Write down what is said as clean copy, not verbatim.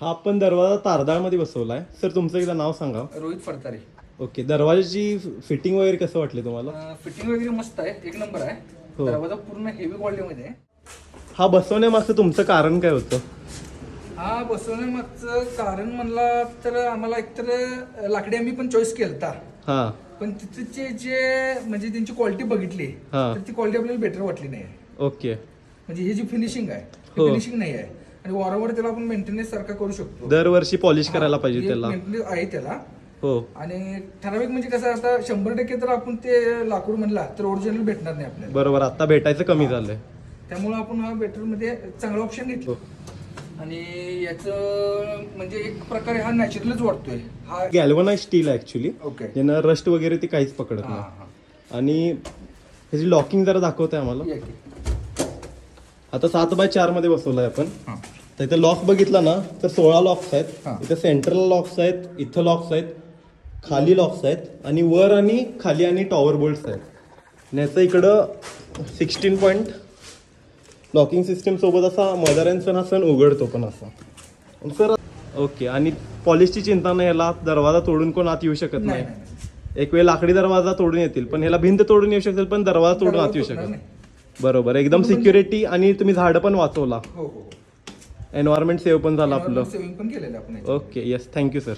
हा आपण दरवाजा तारदाळमध्ये बसवलाय. सर तुमचं एकदा नाव सांगा. रोहित फडतारे. ओके, दरवाजाची फिटिंग वगैरे कसं वाटले तुम्हाला? फिटिंग वगैरे मस्त आहे, एक नंबर आहे. दरवाजा पूर्ण हेवी क्वालिटीमध्ये आहे. हा बसवण्यामागचं तुमचं कारण काय होतं? हा बसवण्यामागचं कारण म्हणला तर आम्हाला एकतर लाकडी आम्ही पण चॉईस केलता. हा, पण तिथे जे म्हणजे त्यांची क्वालिटी बघितली तर ती क्वालिटी आपल्याला बेटर वाटली नाही. ओके, म्हणजे ही जी फिनिशिंग आहे फिनिशिंग नाही आहे आणि वारंवार त्याला आपण मेंटेनन्स सारखा करू शकतो. दरवर्षी पॉलिश करायला पाहिजे त्याला. मेंटेनन्स आहे त्याला. हो, आणि ठराविक म्हणजे कसं आता 100% तर आपण ते लाकूड म्हणला तर ओरिजिनल भेटणार नाही आपल्याला. बरोबर, आता भेटायचं कमी झालंय. त्यामुळे आपण हा बेटर मध्ये चांगला ऑप्शन घेतला. आणि याचं म्हणजे एक प्रकारे हा नॅचरलच वाटतोय. हा गॅल्वनाइज स्टील आहे ऍक्च्युली. ओके. ज्यांना रस्ट वगैरे ते काहीच पकडत नाही. आणि ह्याची लॉकिंग जरा दाखवते आम्हाला. आता 7x4 मध्ये बसवलाय आपण. तर इथे लॉक बघितला ना तर 16 लॉक्स आहेत. इथे सेंट्रल लॉक्स आहेत, इथं लॉक्स आहेत, खाली लॉक्स आहेत आणि वर आणि खाली आणि टॉवर बोल्ट्स आहेत. आणि याचं इकडं 16 पॉईंट लॉकिंग सिस्टीम सोबत असा मदर अँड सन हा सण उघडतो पण असा. सर ओके, आणि पॉलिशची चिंता नाही, याला दरवाजा तोडून कोण आत येऊ शकत नाही. एक वेळ लाकडी दरवाजा तोडून येतील पण ह्याला भिंत तोडून येऊ शकतील पण दरवाजा तोडून आत येऊ शकत. बरोबर, एकदम सिक्युरिटी आणि तुम्ही झाडं पण वाचवला. एन्व्हायरमेंट सेव्ह पण झालं आपलं. सेव्हिंग पण केलेलं आपण. Okay, yes, thank you sir.